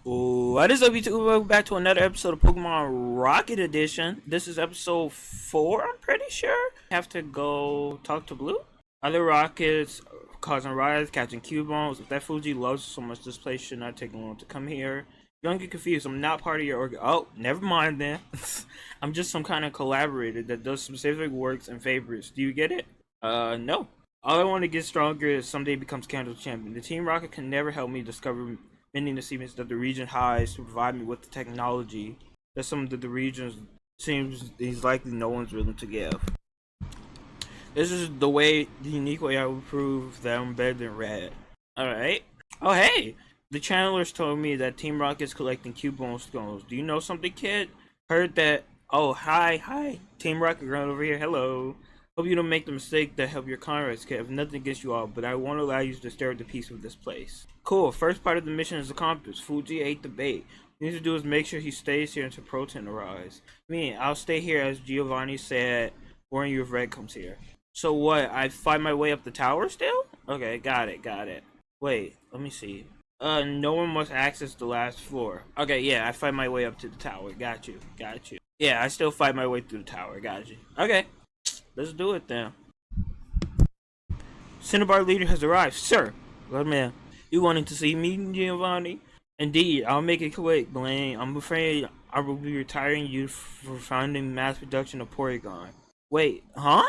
What is up, YouTube? Welcome back to another episode of Pokemon Rocket Edition. This is episode 4, I'm pretty sure. Have to go talk to Blue. Other rockets causing riots, catching Cubones. If that Fuji loves so much, this place should not take long to come here. Don't get confused. I'm not part of your oh, never mind then. I'm just some kind of collaborator that does specific works and favors. Do you get it? No. All I want to get stronger is someday becomes Kanto champion. The Team Rocket can never help me discover many achievements that the region has to provide me with the technology that some of the regions seems is likely no one's willing to give. This is the unique way I will prove that I'm better than Red. Alright. Oh hey! The channelers told me that Team Rocket's collecting Cubone stones. Do you know something, kid? Heard that. Oh, hi. Team Rocket ground over here. Hello. Hope you don't make the mistake that help your comrades, kid. I have nothing against you all, but I won't allow you to stir up the peace of this place. Cool. First part of the mission is accomplished. Fuji ate the bait. What you need to do is make sure he stays here until Protein arrives. I'll stay here as Giovanni said, warn you if Red comes here. So what? I find my way up the tower still? Okay, got it. Wait, let me see. No one must access the last floor. Okay, yeah, I find my way up to the tower. Got you. Yeah, I still find my way through the tower. Got you. Okay, let's do it then. Cinnabar leader has arrived, sir. Good man. You wanting to see me, Giovanni? Indeed, I'll make it quick, Blaine. I'm afraid I will be retiring you for founding mass production of Porygon. Wait, huh?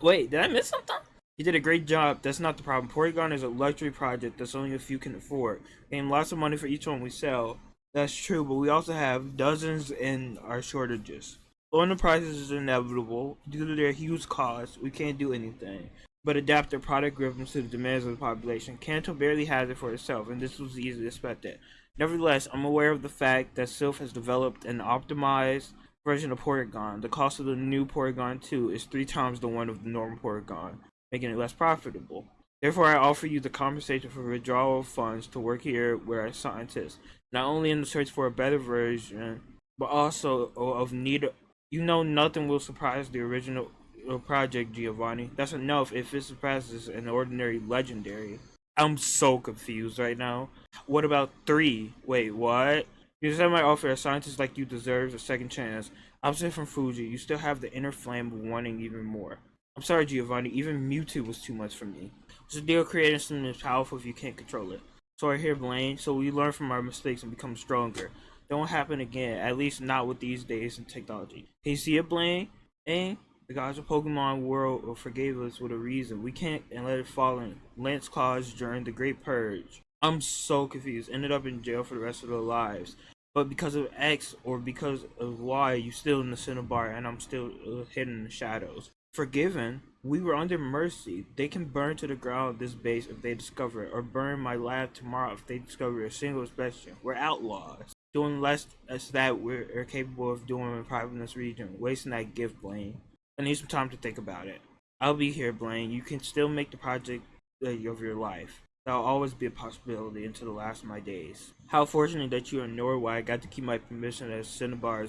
Wait, did I miss something? You did a great job. That's not the problem. Porygon is a luxury project that's only a few can afford. And lots of money for each one we sell. That's true, but we also have dozens in our shortages. Lowering the prices is inevitable. Due to their huge costs, we can't do anything but adapt their product rhythms to the demands of the population. Kanto barely has it for itself, and this was easily expected. Nevertheless, I'm aware of the fact that Sylph has developed an optimized version of Porygon. The cost of the new Porygon 2 is 3 times the one of the normal Porygon, making it less profitable. Therefore, I offer you the compensation for withdrawal of funds to work here with our scientists, not only in the search for a better version, but also of need. You know, nothing will surprise the original project, Giovanni. That's enough if it surpasses an ordinary legendary. I'm so confused right now. What about 3? Wait, what? You said my offer a scientist like you deserves a second chance. Opposite from Fuji, you still have the inner flame of wanting even more. I'm sorry, Giovanni, even Mewtwo was too much for me. What's the deal creating something that's powerful if you can't control it? Sorry here, Blaine, so we learn from our mistakes and become stronger. Don't happen again, at least not with these days and technology. Can you see it, Blaine? The gods of Pokemon world forgave us with a reason. We can't and let it fall in Lance caused during the Great Purge. I'm so confused. Ended up in jail for the rest of their lives. But because of X or because of Y, you still in the Cinnabar and I'm still hidden in the shadows. Forgiven? We were under mercy. They can burn to the ground this base if they discover it, or burn my lab tomorrow if they discover a single specimen. We're outlaws. Doing less as that we're capable of doing in private in this region. Wasting that gift, Blaine. I need some time to think about it. I'll be here, Blaine. You can still make the project of your life. That'll always be a possibility until the last of my days. How fortunate that you are in Norway. I got to keep my permission as Cinnabar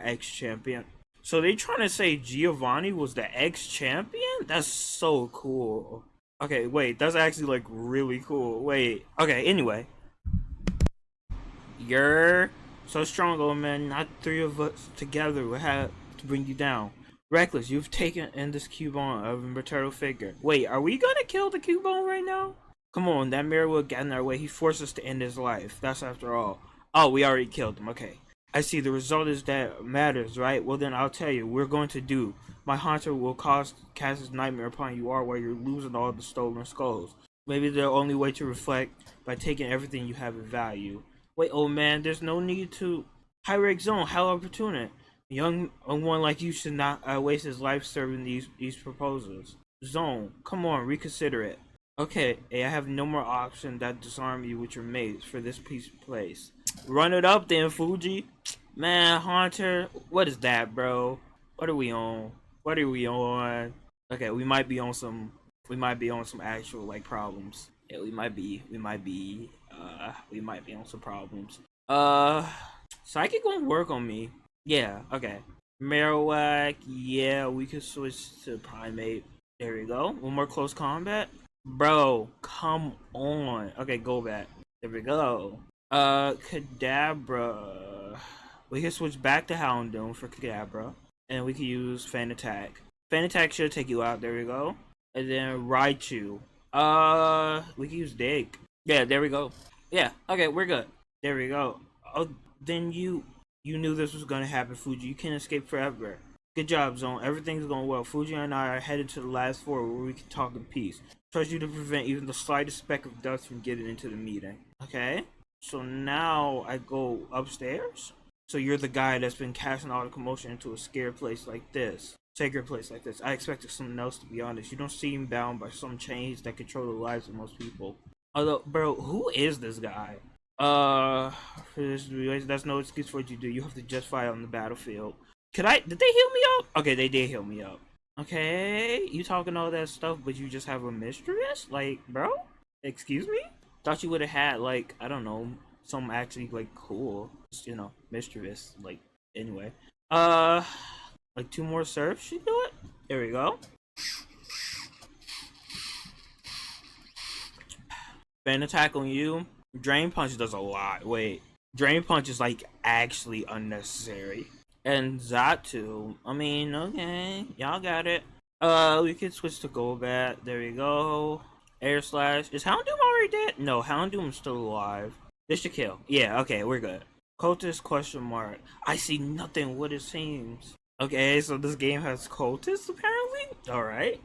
ex-champion. So they trying to say Giovanni was the ex-champion? That's so cool. Okay, wait, that's actually like really cool. Wait, okay, anyway. You're so strong, old man. Not 3 of us together will have to bring you down. Reckless, you've taken in this Cubone of a maternal figure. Wait, are we gonna kill the Cubone right now? Come on, that mirror will get in our way. He forced us to end his life. That's after all. Oh, we already killed him. Okay. I see. The result is that matters, right? Well then, I'll tell you. We're going to do. My hunter will cast his nightmare upon you all while you're losing all the stolen skulls. Maybe the only way to reflect by taking everything you have of value. Wait, old man, there's no need to. High rank zone, how opportune. A young one like you should not waste his life serving these proposals. Zone, come on, reconsider it. Okay, I have no more option that disarm you with your mates for this piece of place. Run it up then, Fuji. Man, Hunter, what is that, bro? What are we on? Okay, we might be on some actual like problems. Yeah, we might be on some problems. Psychic won't work on me. Yeah, okay. Marowak, yeah, we could switch to Primate. There we go. One more close combat. Bro, come on. Okay, go back. There we go. Kadabra. We can switch back to Houndoom for Kadabra, and we can use Fan Attack. Fan Attack should take you out. There we go. And then Raichu. We can use Dig. Yeah, there we go. Yeah, okay, we're good. There we go. Oh, then you knew this was gonna happen, Fuji. You can't escape forever. Good job, Zone. Everything's going well. Fuji and I are headed to the last floor where we can talk in peace. Trust you to prevent even the slightest speck of dust from getting into the meeting. Okay? So now I go upstairs? So you're the guy that's been casting all the commotion into a scared place like this. Sacred place like this. I expected something else, to be honest. You don't seem bound by some chains that control the lives of most people. Although, bro, who is this guy? For this, that's no excuse for what you do. You have to justify it on the battlefield. Did they heal me up? Okay, they did heal me up. Okay, you talking all that stuff, but you just have a mistress? Like, bro? Excuse me? Thought you would have had, like, I don't know, some actually, like, cool, you know, mistress. Like, anyway. Like 2 more surfs should do it? There we go. Fan attack on you. Drain punch does a lot. Wait. Drain punch is, like, actually unnecessary. And Zatu, I mean, okay, y'all got it. We can switch to Golbat. There we go. Air Slash. Is Houndoom already dead? No, Houndoom's still alive. This should kill. Yeah, okay, we're good. Cultist question mark. I see nothing what it seems. Okay, so this game has cultists apparently? Alright.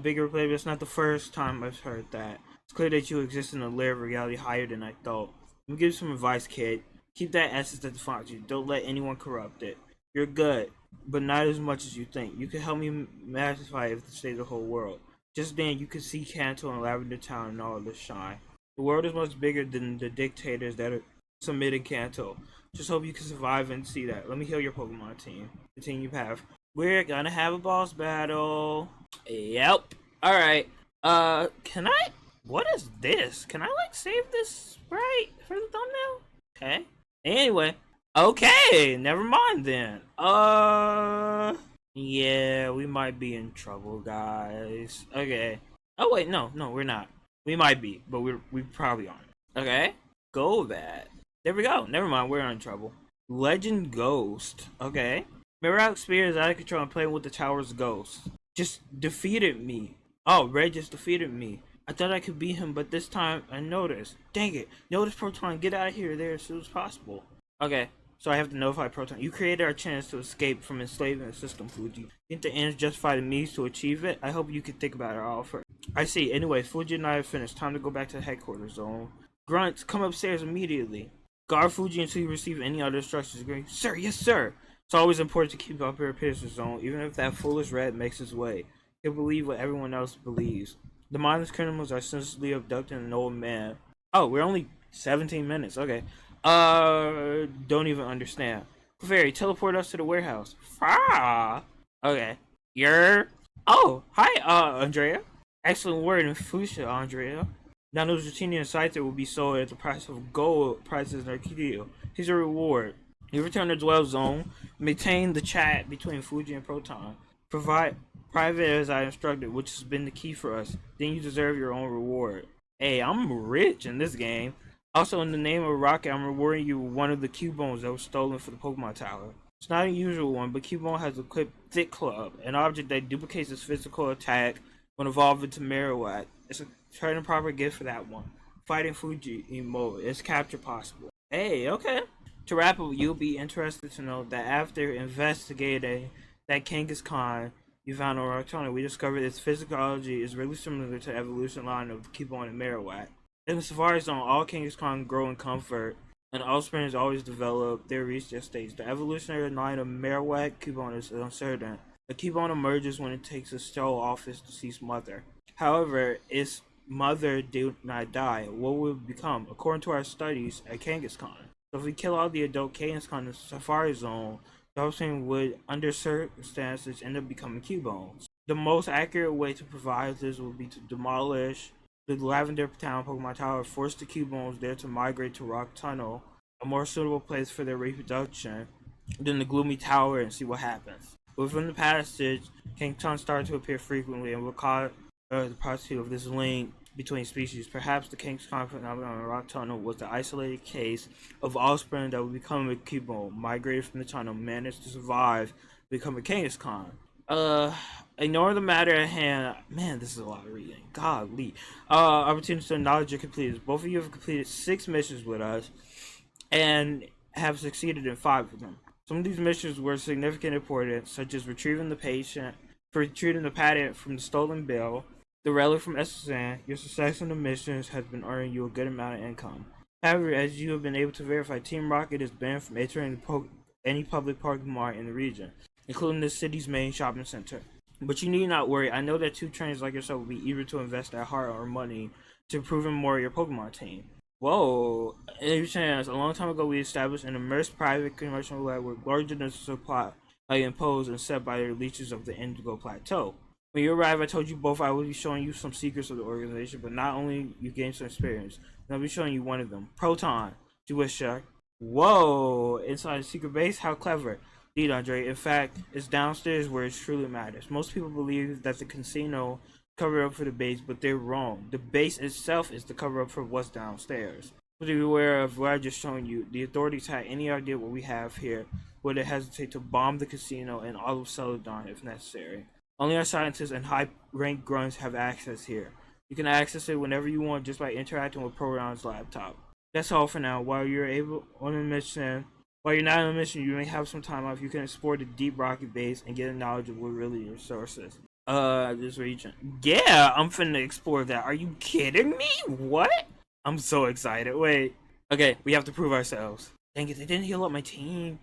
Bigger play, but it's not the first time I've heard that. It's clear that you exist in a layer of reality higher than I thought. Let me give you some advice, kid. Keep that essence that defines you. Don't let anyone corrupt it. You're good, but not as much as you think. You can help me magnify if the state of the whole world. Just then, you can see Kanto and Lavender Town and all of this shine. The world is much bigger than the dictators that are submitting Kanto. Just hope you can survive and see that. Let me heal your Pokemon team. The team you have. We're gonna have a boss battle. Yep. Alright. Can I? What is this? Can I, like, save this sprite for the thumbnail? Okay. Anyway. Okay, never mind then. Yeah, we might be in trouble, guys. Okay. Oh wait, no, we're not. We might be, but we probably aren't. Okay, Golbat. There we go. Never mind, we're in trouble. Legend Ghost. Okay. Mirage Spear is out of control and playing with the tower's ghost. Just defeated me. Oh, Red just defeated me. I thought I could beat him, but this time I noticed. Dang it. Notice Proton, get out of here there as soon as possible. Okay. So I have to notify Proton. You created our chance to escape from enslaving the system, Fuji. Think the ends justify the means to achieve it? I hope you can think about our offer. I see. Anyway, Fuji and I have finished. Time to go back to the headquarters zone. Grunts, come upstairs immediately. Guard Fuji until you receive any other instructions. Agree? Sir, yes sir. It's always important to keep up your appearance zone, even if that foolish red makes his way. He'll believe what everyone else believes. The mindless criminals are senselessly abducting an old man. Oh, we're only 17 minutes. Okay. Don't even understand. Fairy, teleport us to the warehouse. Okay. Oh, hi, Andrea. Excellent word in Fuchsia, Andrea. Now those Routinian sites will be sold at the price of gold prices in Arcadia. Here's a reward. You return to Dwell Zone, maintain the chat between Fuji and Proton. Provide private as I instructed, which has been the key for us. Then you deserve your own reward. Hey, I'm rich in this game. Also, in the name of Rocket, I'm rewarding you with one of the Cubones that was stolen for the Pokemon Tower. It's not a usual one, but Cubone has equipped Thick Club, an object that duplicates its physical attack when evolved into Marowak. It's a trade and proper gift for that one. Fighting Fuji in mode. Is capture possible? Hey, okay. To wrap up, you'll be interested to know that after investigating that Kangaskhan you found on Rocktona, we discovered its physiology is really similar to the evolution line of Cubone and Marowak. In the Safari Zone, all Kangaskhan grow in comfort, and offspring is always developed. They reach their stage. The evolutionary line of Marowak Cubone is uncertain. The Cubone emerges when it takes a sole off its deceased mother. However, its mother did not die. What will it become? According to our studies at Kangaskhan. So if we kill all the adult Kangaskhan in the Safari Zone, the offspring would, under circumstances, end up becoming Cubones. The most accurate way to provide this would be to demolish the Lavender Town Pokemon Tower, force the Cubones there to migrate to Rock Tunnel, a more suitable place for their reproduction, than the Gloomy Tower, and see what happens. Within the passage, Kangaskhan started to appear frequently and will cause the prostitute of this link between species. Perhaps the King's Con phenomenon in Rock Tunnel was the isolated case of offspring that would become a Cubone, migrated from the tunnel, managed to survive, become a King's Con. Ignore the matter at hand. Man, this is a lot of reading. Golly. Opportunity to acknowledge your completed. Both of you have completed 6 missions with us and have succeeded in 5 of them. Some of these missions were significant importance, such as retrieving the patent from the stolen bill, the relic from SSN. Your success in the missions has been earning you a good amount of income. However, as you have been able to verify, Team Rocket is banned from entering any public Pokemon in the region, including the city's main shopping center. But you need not worry. I know that 2 trainers like yourself will be eager to invest their heart or money to improve more of your Pokemon team. Whoa, a chance. A long time ago, we established an immersed private commercial network larger than the supply imposed and set by the leeches of the Indigo Plateau. When you arrive, I told you both I will be showing you some secrets of the organization, but not only you gain some experience, I'll be showing you one of them. Proton. Do a check. Whoa, inside the secret base? How clever. Indeed, Andre. In fact, it's downstairs where it truly matters. Most people believe that the casino cover up for the base, but they're wrong. The base itself is the cover up for what's downstairs. To be aware of what I just shown you, the authorities had any idea what we have here, would they hesitate to bomb the casino and all of Celadon if necessary. Only our scientists and high-ranked grunts have access here. You can access it whenever you want just by interacting with Proton's laptop. That's all for now. While you're not on a mission, you may have some time off. You can explore the deep rocky base and get a knowledge of what really your source is. This region. Yeah, I'm finna explore that. Are you kidding me? What? I'm so excited. Wait. Okay, we have to prove ourselves. Dang it, they didn't heal up my team.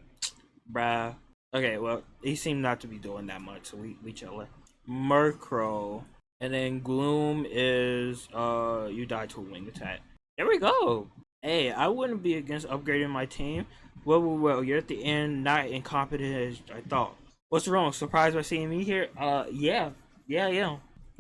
Bruh. Okay, well, they seem not to be doing that much, so we chillin'. Murkrow. And then Gloom is, you die to a wing attack. There we go. Hey, I wouldn't be against upgrading my team. Well, you're at the end, not incompetent as I thought. What's wrong? Surprised by seeing me here? Yeah. You're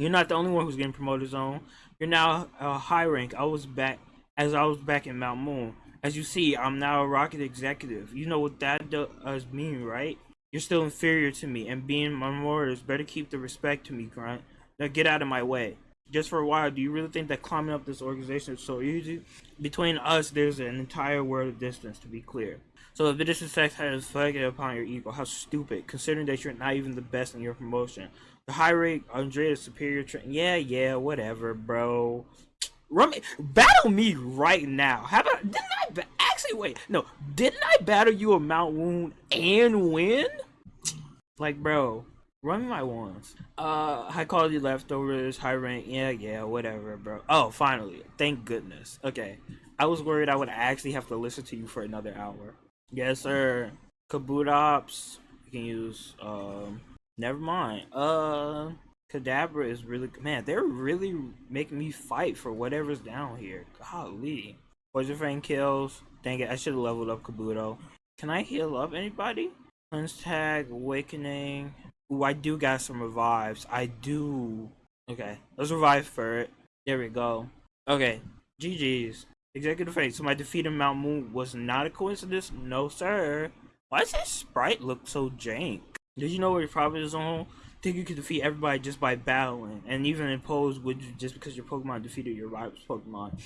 not the only one who's getting promoted, Zone. You're now high rank. I was back in Mount Moon. As you see, I'm now a Rocket executive. You know what that does mean, right? You're still inferior to me, and being my orders, better keep the respect to me, Grunt. Now get out of my way. Just for a while, do you really think that climbing up this organization is so easy? Between us, there's an entire world of distance, to be clear. So if this effect has reflected upon your ego, how stupid, considering that you're not even the best in your promotion. The high rate Andrea's superior yeah, whatever, bro. Battle me right now. How about, didn't I battle you at Mount Wound and win? Like, bro, run me my ones. High quality leftovers, high rank, yeah, whatever, bro. Oh, finally, thank goodness. Okay, I was worried I would actually have to listen to you for another hour. Yes, sir. Kabutops. You can use, never mind. Kadabra is really, man, they're really making me fight for whatever's down here. Golly. Poison Fang kills. Dang it, I should have leveled up Kabuto. Can I heal up anybody? Cleanse Tag, Awakening. Ooh, I do got some revives. I do. Okay, let's revive for it. There we go. Okay, GG's. Executive Fate. So my defeat in Mount Moon was not a coincidence? No, sir. Why does that sprite look so jank? Did you know where your problem is on? Think you could defeat everybody just by battling, and even impose just because your Pokemon defeated your rival's Pokemon.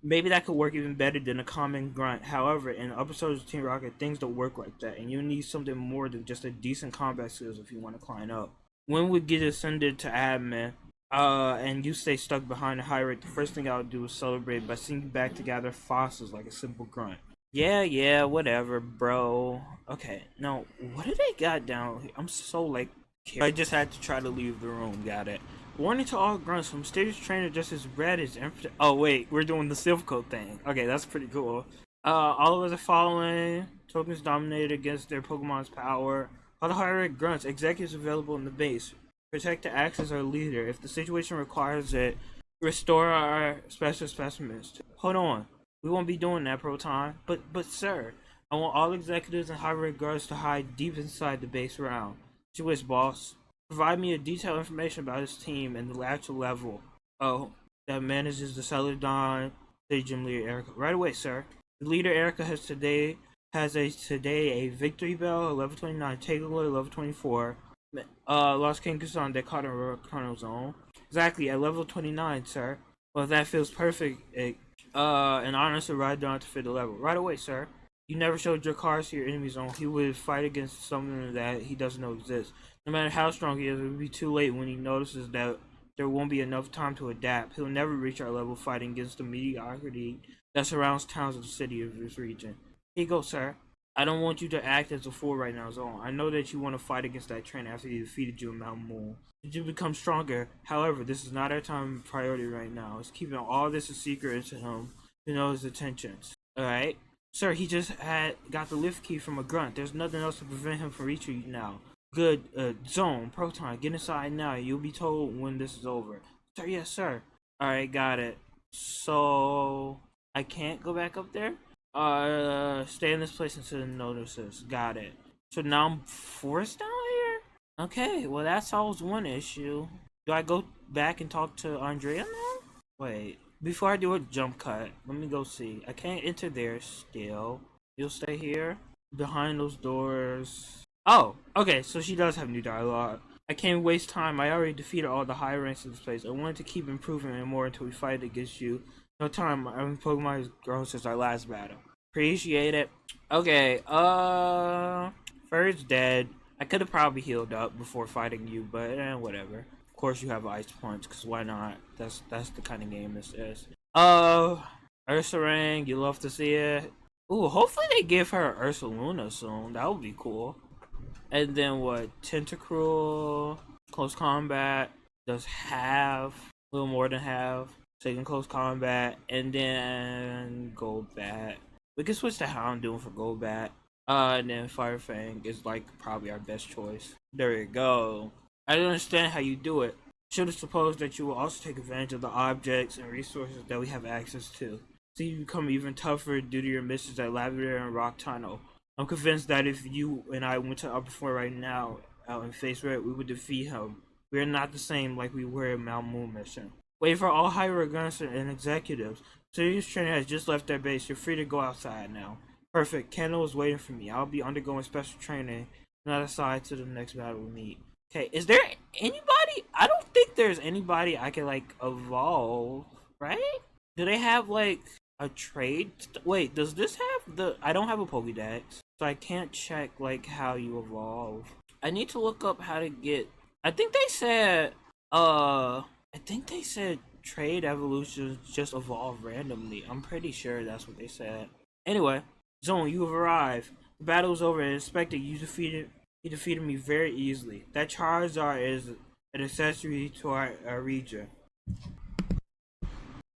Maybe that could work even better than a common grunt. However, in episodes of Team Rocket, things don't work like that, and you need something more than just a decent combat skills if you want to climb up. When we get ascended to admin, and you stay stuck behind a high rate, the first thing I'll do is celebrate by seeing you back to gather fossils like a simple grunt. Yeah, whatever, bro. Okay, now, what do they got down here? I'm so, like, I just had to try to leave the room, got it. Warning to all grunts, some mysterious trainer just as red as oh wait, we're doing the Silph thing. Okay, that's pretty cool. All of us are following. Tokens dominated against their Pokemon's power. All the higher rank grunts, executives available in the base. Protect the Axe as our leader. If the situation requires it, restore our special specimens. Hold on. We won't be doing that, Proton. But sir, I want all executives and high rank guards to hide deep inside the base round. What you wish, boss? Provide me a detailed information about his team and the actual level. Oh, that manages the Celadon State Gym leader Erica. Right away, sir. The leader Erica has today a victory bell, level 29, Taylor, level 24. Lost King Kusan, they caught in Colonel Zone. Exactly, at level 29, sir. Well, that feels perfect. An honest to ride down to fit the level. Right away, sir. You never showed your cards to your enemy zone. He would fight against something that he doesn't know exists. No matter how strong he is, it will be too late when he notices that there won't be enough time to adapt. He'll never reach our level fighting against the mediocrity that surrounds towns of the city of this region. Here you go, sir. I don't want you to act as a fool right now, Zone. I know that you want to fight against that train after he defeated you in Mount Moon. Did you become stronger? However, this is not our time priority right now. It's keeping all this a secret into him to know his intentions. Alright? Sir, he just got the lift key from a grunt. There's nothing else to prevent him from reaching you now. Good. Zone, Proton, get inside now. You'll be told when this is over. Sir, yes, sir. Alright, got it. So, I can't go back up there? Stay in this place until it notices. Got it. So now I'm forced down here? Okay, well that solves one issue. Do I go back and talk to Andrea now? Wait, before I do a jump cut, let me go see. I can't enter there still. You'll stay here? Behind those doors. Oh, okay, so she does have new dialogue. I can't waste time. I already defeated all the high ranks in this place. I wanted to keep improving it more until we fight against you. No time. I've been Pokemon has grown since our last battle. Appreciate it. Okay, Fur's dead. I could have probably healed up before fighting you, but whatever. Of course you have Ice Punch, cause why not? That's the kind of game this is. Ursaring, you love to see it. Ooh, hopefully they give her Ursaluna soon. That would be cool. And then what? Tentacruel, close combat, does half, a little more than half. Second close combat, and then Golbat. We can switch to Houndoom for Golbat. And then Firefang is like probably our best choice. There you go. I don't understand how you do it. Should have supposed that you will also take advantage of the objects and resources that we have access to. So you become even tougher due to your missions at Lavender and Rock Tunnel. I'm convinced that if you and I went to Upper Four right now out in Face Red, we would defeat him. We are not the same like we were in Mount Moon mission. Wait for all higher gunners and executives. Serious Trainer has just left their base. You're free to go outside now. Perfect. Kendall is waiting for me. I'll be undergoing special training, not aside to the next battle we meet. Okay, is there anybody? I don't think there's anybody I can like evolve, right? Do they have like a trade? Wait, does this have the? I don't have a Pokédex, so I can't check like how you evolve. I need to look up how to get. I think they said trade evolutions just evolve randomly. I'm pretty sure that's what they said. Anyway, Zone, you have arrived. The battle is over and expected. You defeated me very easily. That Charizard is an accessory to our region.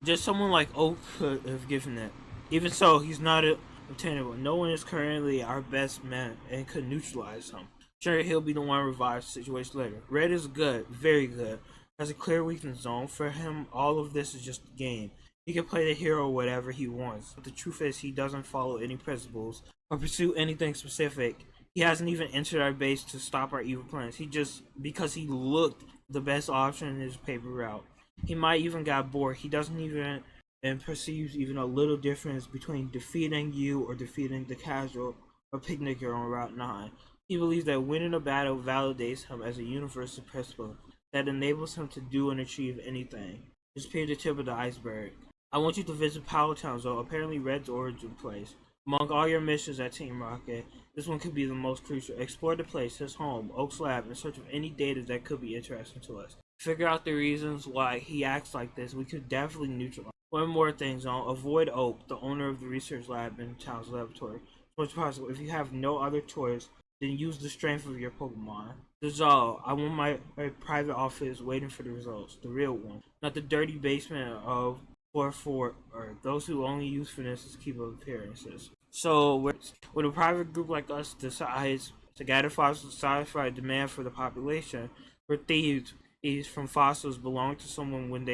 Just someone like Oak could have given it. Even so, he's not obtainable. No one is currently our best man and could neutralize him. Sure, he'll be the one to revive the situation later. Red is good, very good. Has a clear weakness zone. For him, all of this is just a game. He can play the hero whatever he wants. But the truth is, he doesn't follow any principles or pursue anything specific. He hasn't even entered our base to stop our evil plans. He just, because he looked the best option in his paper route. He might even got bored. He doesn't even and perceives even a little difference between defeating you or defeating the casual or picnicker on Route 9. He believes that winning a battle validates him as a universal principle that enables him to do and achieve anything. Just appear the tip of the iceberg. I want you to visit Powell Town, Zone, apparently Red's origin place. Among all your missions at Team Rocket, this one could be the most crucial. Explore the place, his home, Oak's lab, in search of any data that could be interesting to us. Figure out the reasons why he acts like this. We could definitely neutralize. One more thing, Zone. Avoid Oak, the owner of the research lab in Town's laboratory. As much as possible. If you have no other choice, then use the strength of your Pokemon. Dissolve. I want my private office waiting for the results. The real one. Not the dirty basement of 4-4, or those who only use finesse to keep up appearances. So, when a private group like us decides to gather fossils to satisfy a demand for the population, we're thieves. Thieves from fossils belong to someone when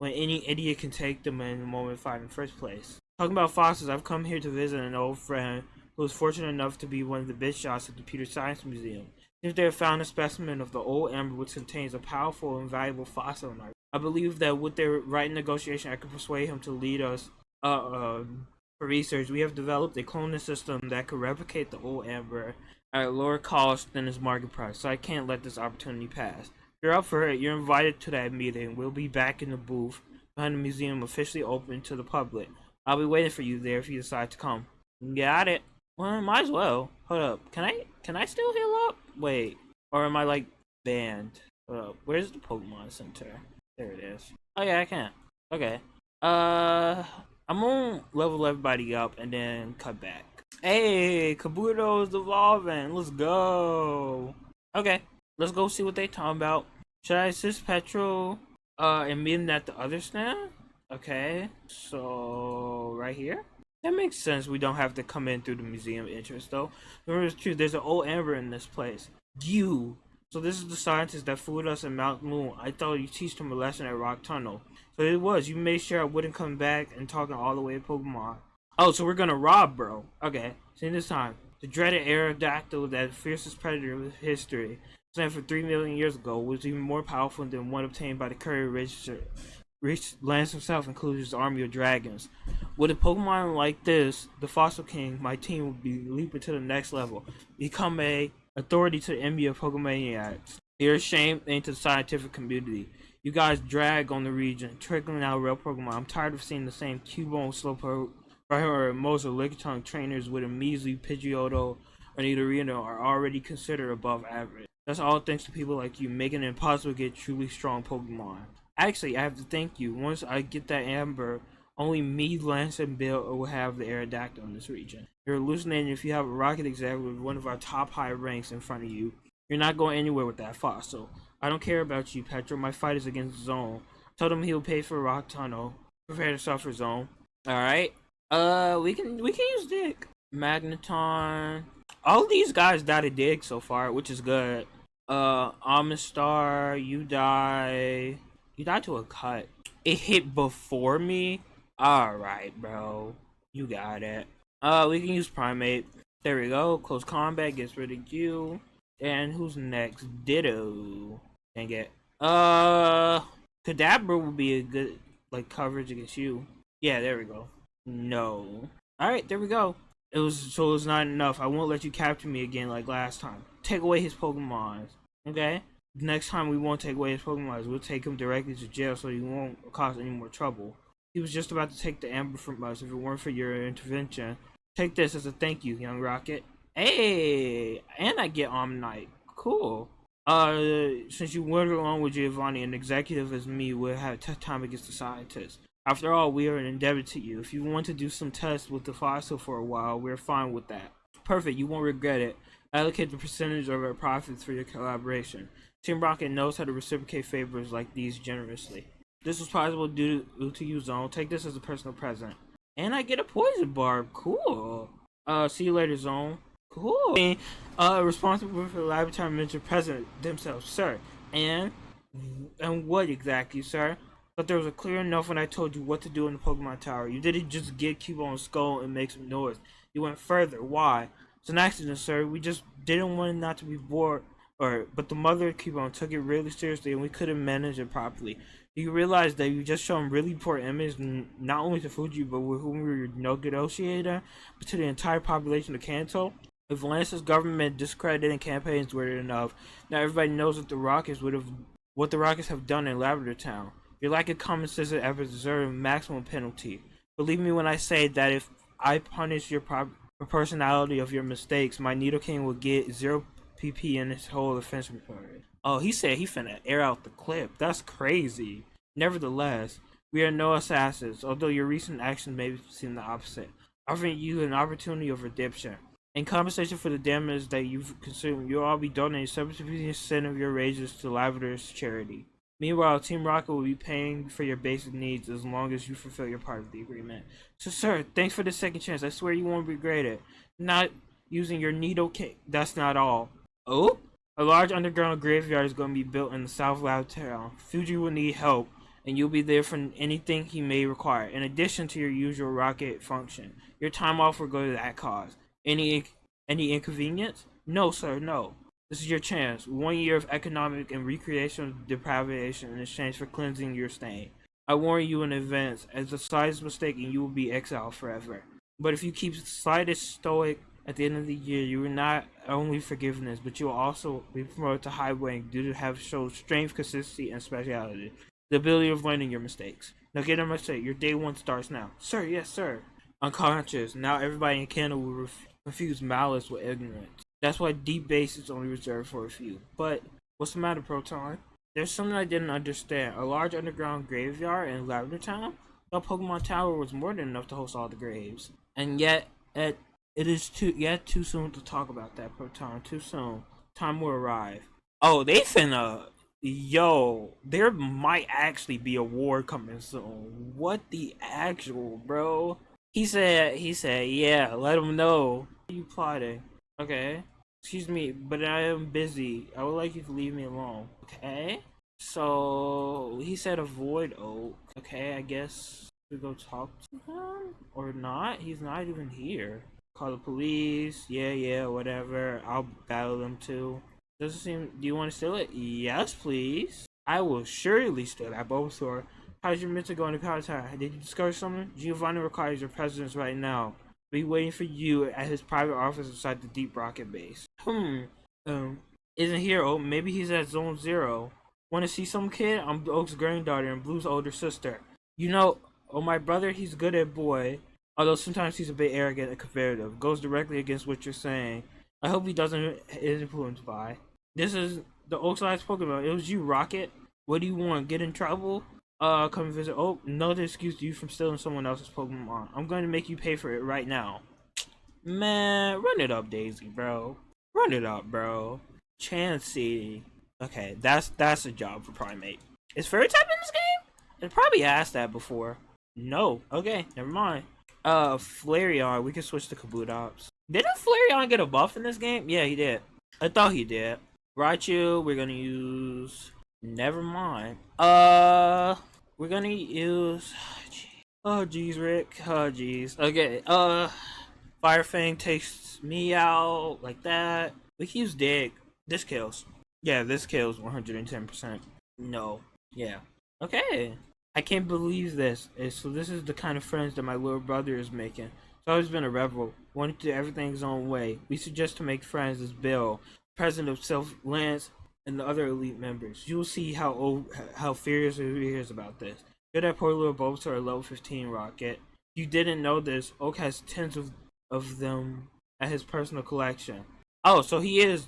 any idiot can take them in the moment find in the first place. Talking about fossils, I've come here to visit an old friend who was fortunate enough to be one of the big shots at the Peter Science Museum. If they have found a specimen of the old amber which contains a powerful and valuable fossil in our I believe that with their right negotiation, I could persuade him to lead us for research. We have developed a cloning system that could replicate the old amber at a lower cost than its market price, so I can't let this opportunity pass. If you're up for it, you're invited to that meeting. We'll be back in the booth behind the museum officially open to the public. I'll be waiting for you there if you decide to come. Got it. Well, might as well. Hold up. Can I still heal up? Wait. Or am I like banned? Hold up. Where's the Pokemon Center? There it is. Oh yeah, I can. Okay. I'm gonna level everybody up and then cut back. Hey, Kabuto's evolving. Let's go. Okay, let's go see what they talking about. Should I assist Petrol and meet him at the other stand? Okay, so right here? That makes sense. We don't have to come in through the museum entrance though. Remember, it's true, there's an old Amber in this place. You. So this is the scientist that fooled us in Mount Moon. I thought you teach him a lesson at Rock Tunnel. So it was. You made sure I wouldn't come back and talking all the way to Pokemon. Oh, so we're gonna rob, bro. Okay. See this time. The dreaded Aerodactyl, that fiercest predator of history, slain for 3 million years ago, was even more powerful than one obtained by the Curry Rich Lance himself, including his army of dragons. With a Pokemon like this, the Fossil King, my team would be leaping to the next level. Become a authority to the envy of Pokemaniacs. You're a shame into the scientific community. You guys drag on the region, trickling out real Pokemon. I'm tired of seeing the same Cubone, Slowpoke, or most of Lickitung trainers with a measly Pidgeotto or Nidorino are already considered above average. That's all thanks to people like you, making it impossible to get truly strong Pokemon. Actually, I have to thank you. Once I get that Amber, only me, Lance, and Bill will have the Aerodactyl in this region. You're hallucinating if you have a rocket example with one of our top high ranks in front of you. You're not going anywhere with that fossil. I don't care about you, Petro. My fight is against Zone. Told him he'll pay for Rock Tunnel. Prepare to suffer, Zone. Alright. We can use Dig. Magneton. All these guys died a Dig so far, which is good. Amistar, you die. You died to a cut. It hit before me? Alright, bro. You got it. We can use Primate. There we go. Close combat gets rid of you. And who's next? Ditto. Dang it. Kadabra would be a good, like, coverage against you. Yeah, there we go. No. Alright, there we go. It was not enough. I won't let you capture me again like last time. Take away his Pokemon. Okay? Next time we won't take away his Pokemon. We'll take him directly to jail so he won't cause any more trouble. He was just about to take the Amber from us if it weren't for your intervention. Take this as a thank you, young Rocket. Hey! And I get Omnite. Cool. Since you went along with Giovanni, an executive as me will have a tough time against the scientists. After all, we are indebted to you. If you want to do some tests with the fossil for a while, we're fine with that. Perfect, you won't regret it. Allocate the percentage of our profits for your collaboration. Team Rocket knows how to reciprocate favors like these generously. This was possible due to you, Zone. Take this as a personal present. And I get a poison barb. Cool. See you later, Zone. Cool. Responsible for the laboratory mentioned president themselves, sir. And what exactly, sir? But there was a clear enough when I told you what to do in the Pokemon Tower. You didn't just get Cubone's skull and make some noise. You went further. Why? It's an accident, sir. We just didn't want it not to be bored. But the mother of Cubone took it really seriously and we couldn't manage it properly. You realize that you just shown really poor image not only to Fuji but with whom we were negotiating, but to the entire population of Kanto. If Lance's government discrediting campaigns were enough, now everybody knows what the Rockets have done in Lavender Town. Your lack of common sense and effort deserve a maximum penalty. Believe me when I say that if I punish your personality of your mistakes, my Nidoking will get 0 PP in his whole offense report. Oh, he said he finna air out the clip. That's crazy. Nevertheless, we are no assassins, although your recent actions may seem the opposite. Offering you an opportunity of redemption. In compensation for the damage that you've consumed, you'll all be donating 70% of your wages to Lavender's charity. Meanwhile, Team Rocket will be paying for your basic needs as long as you fulfill your part of the agreement. So, sir, thanks for the second chance. I swear you won't regret it. Not using your Nidoking. That's not all. Oh? A large underground graveyard is going to be built in the South Lab town. Fuji will need help, and you'll be there for anything he may require, in addition to your usual Rocket function. Your time off will go to that cause. Any inconvenience? No, sir, no. This is your chance. 1 year of economic and recreational deprivation in exchange for cleansing your stain. I warn you in advance, as the slightest mistake and you will be exiled forever. But if you keep the slightest stoic at the end of the year, you will not only forgiveness, but you will also be promoted to high rank due to have shown strength, consistency, and speciality. The ability of learning your mistakes. Now get on my mistake. Your day one starts now. Sir, yes, sir. Unconscious. Now everybody in Canada will confuse malice with ignorance. That's why deep base is only reserved for a few. But what's the matter, Proton? There's something I didn't understand. A large underground graveyard in Lavender Town? The Pokemon Tower was more than enough to host all the graves. And yet, it is too soon to talk about that, Proton. Too soon. Time will arrive. Oh, they finna... Yo, there might actually be a war coming soon. What the actual, bro? He said, yeah, let him know. What are you plotting? Okay. Excuse me, but I am busy. I would like you to leave me alone. Okay? So, he said avoid Oak. Okay, I guess we go talk to him? Or not? He's not even here. Call the police. Yeah, whatever. I'll battle them too. Doesn't seem... Do you want to steal it? Yes, please. I will surely steal that Bulbasaur. How's your mentor going to Power Tower? Did you discover something? Giovanni requires your presence right now. Be waiting for you at his private office inside the Deep Rocket base. Isn't here, Oak. Maybe he's at Zone 0. Want to see some kid? I'm Oak's granddaughter and Blue's older sister. You know, my brother, he's good at boy. Although sometimes he's a bit arrogant and competitive. Goes directly against what you're saying. I hope he doesn't is influenced by. This is the Oak-sized Pokemon. It was you, Rocket. What do you want? Get in trouble? Come visit Oak? No excuse you from stealing someone else's Pokemon. I'm going to make you pay for it right now. Man, run it up, Daisy, bro. Run it up, bro. Chansey. Okay, that's a job for Primate. Is Fairy type in this game? I probably asked that before. No. Okay, never mind. Flareon. We can switch to Kabutops. Didn't Flareon get a buff in this game? Yeah, he did. I thought he did. Raichu, we're gonna use... Never mind. We're gonna use... Oh, jeez, Rick. Oh, jeez. Okay, Fire Fang takes me out like that. We can use Dig. This kills. Yeah, this kills 110%. No. Yeah. Okay. I can't believe this. So this is the kind of friends that my little brother is making. He's always been a rebel. Wanted to do everything his own way. We suggest to make friends as Bill, president of Self Lance, and the other elite members. You'll see how furious he is about this. You're that poor little Bulbasaur at level 15, Rocket. You didn't know this. Oak has tens of them at his personal collection. Oh, so he is.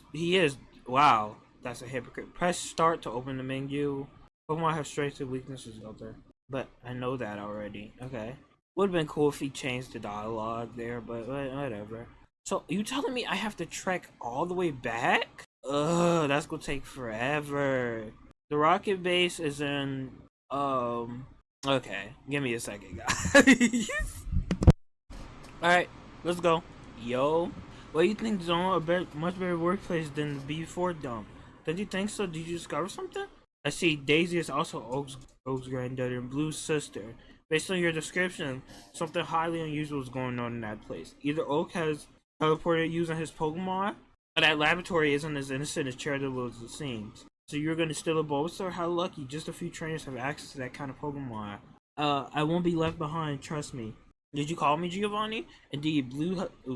Wow, that's a hypocrite. Press start to open the menu. Pokemon have strengths and weaknesses out there. But I know that already. Okay. Would have been cool if he changed the dialogue there, but whatever. So, you telling me I have to trek all the way back? Ugh, that's gonna take forever. The Rocket Base is in, okay. Give me a second, guys. Alright, let's go. Yo. What do you think, Zone? A much better workplace than the B4 dump. Don't you think so? Did you discover something? I see Daisy is also Oak's granddaughter and Blue's sister. Based on your description, something highly unusual is going on in that place. Either Oak has teleported using his Pokemon, or that laboratory isn't as innocent as charitable as it seems. So you're going to steal a Bulbasaur? How lucky. Just a few trainers have access to that kind of Pokemon. I won't be left behind, trust me. Did you call me, Giovanni? Indeed,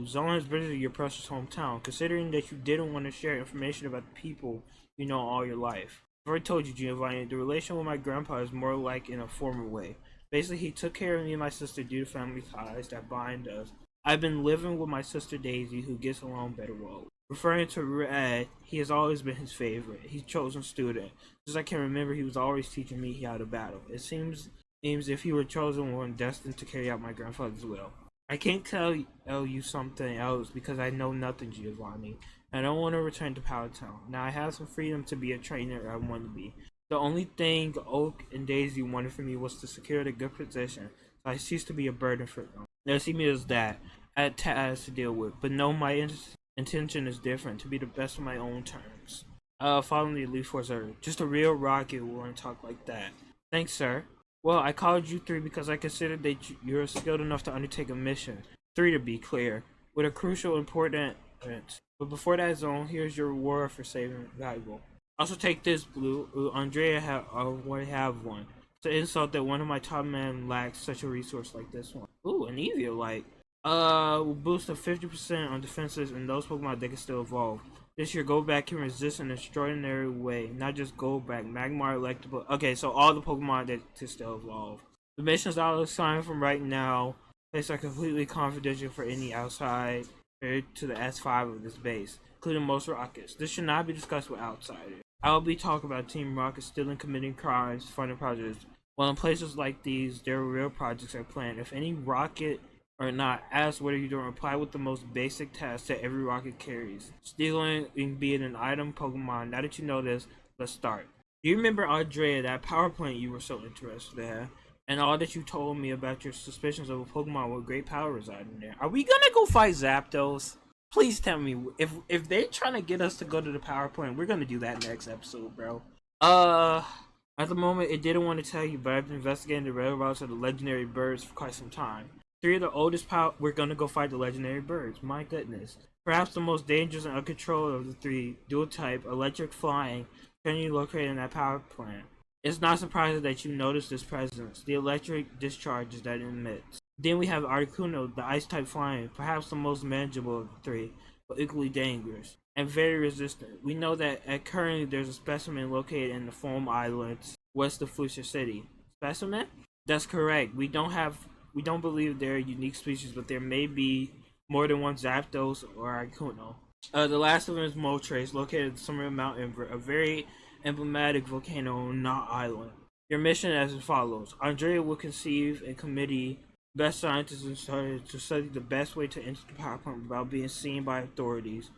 Zone has visited your precious hometown, considering that you didn't want to share information about the people you know all your life. I've already told you, Giovanni, the relation with my grandpa is more like in a formal way. Basically, he took care of me and my sister due to family ties that bind us. I've been living with my sister Daisy, who gets along better well. Referring to Red, he has always been his favorite. He's chosen student. As I can remember, he was always teaching me how to battle. It seems if he were chosen one destined to carry out my grandfather's will. I can't tell you something else because I know nothing, Giovanni. I don't want to return to Power Town. Now I have some freedom to be a trainer I want to be. The only thing Oak and Daisy wanted from me was to secure a good position, so I ceased to be a burden for them. They see me as that. I had tasks to deal with, but no, my intention is different, to be the best on my own terms. Following the Elite Force order. Just a real rocket wouldn't talk like that. Thanks, sir. Well, I called you 3 because I considered that you're skilled enough to undertake a mission. 3 to be clear, with a crucial important event. But before that, Zone, here's your reward for saving valuable. Also take this, Blue. Andrea already have one. It's an insult that one of my top men lacks such a resource like this one. Ooh, an Eviolite. Will boost to 50% on defenses and those Pokemon that can still evolve. This year, Golbat can resist in an extraordinary way. Not just Golbat, Magmar, Electabuzz. Okay, so all the Pokemon that to still evolve. The missions I'll assign from right now, place are completely confidential for any outside or to the S5 of this base, including most rockets. This should not be discussed with outsiders. I will be talking about Team Rocket stealing, committing crimes, funding projects. While in places like these, there are real projects are planned. If any rocket or not, ask what are you doing. Reply with the most basic task that every rocket carries. Stealing and being an item Pokemon. Now that you know this, let's start. Do you remember, Andrea, that power plant you were so interested in? And all that you told me about your suspicions of a Pokemon with great power residing there. Are we gonna go fight Zapdos? Please tell me, if they're trying to get us to go to the power plant, we're gonna do that next episode, bro. At the moment, it didn't want to tell you, but I've been investigating the whereabouts of the legendary birds for quite some time. 3 of the oldest power. We're gonna go fight the legendary birds. My goodness. Perhaps the most dangerous and uncontrolled of the 3, dual type, electric flying, currently located in that power plant. It's not surprising that you notice this presence, the electric discharges that it emits. Then we have Articuno, the ice type flying, perhaps the most manageable of the 3, but equally dangerous and very resistant. We know that currently there's a specimen located in the Foam Islands, west of Flucia City. Specimen? That's correct. We don't believe they're a unique species, but there may be more than one Zapdos or Articuno. The last of them is Moltres, located at the summit of Mount Ember, a very emblematic volcano on Knot Island. Your mission as follows. Andrea will conceive a committee best scientists and to study the best way to enter the power plant without being seen by authorities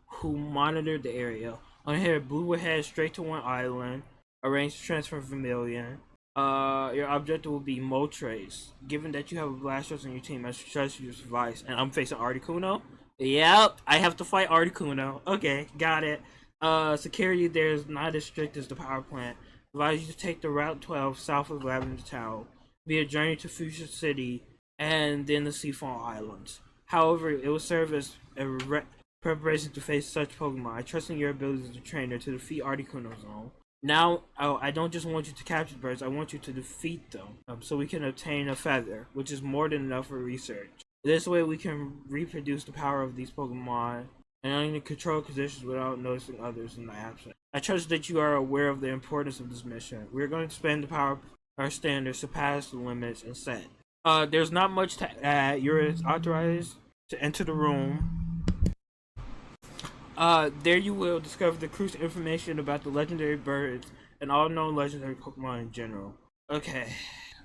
who monitor the area. On here, Blue will head straight to one island, arrange to transfer Vermilion. Your objective will be Moltres. Given that you have a Blastoise on your team, I trust your advice. And I'm facing Articuno. Yep, I have to fight Articuno. Okay, got it. Security there is not as strict as the power plant. Advise you to take the Route 12 south of Lavender Town. Be a journey to Fuchsia City and then the Seafoam Islands. However, it will serve as a preparation to face such Pokemon. I trust in your abilities as a trainer to defeat Articuno's own. Now, I don't just want you to capture the birds, I want you to defeat them so we can obtain a feather, which is more than enough for research. This way we can reproduce the power of these Pokemon and only control conditions without noticing others in the absence. I trust that you are aware of the importance of this mission. We are going to spend the power our standards, surpass the limits, and set. There's not much to add. You're authorized to enter the room. There you will discover the crucial information about the legendary birds and all known legendary Pokemon in general. Okay,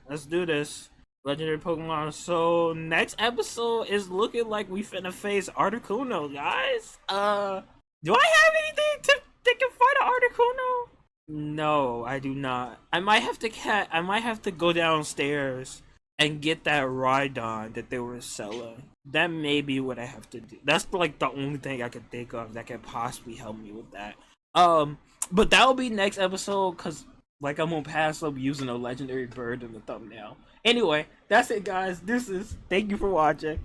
let's do this. Legendary Pokemon. So next episode is looking like we finna face Articuno, guys. Do I have anything that can fight an Articuno? No, I do not. I might have to go downstairs and get that Rhydon that they were selling. That may be what I have to do. That's like the only thing I could think of that could possibly help me with that. But that'll be next episode, cause like I'm gonna pass up using a legendary bird in the thumbnail. Anyway, that's it, guys. Thank you for watching.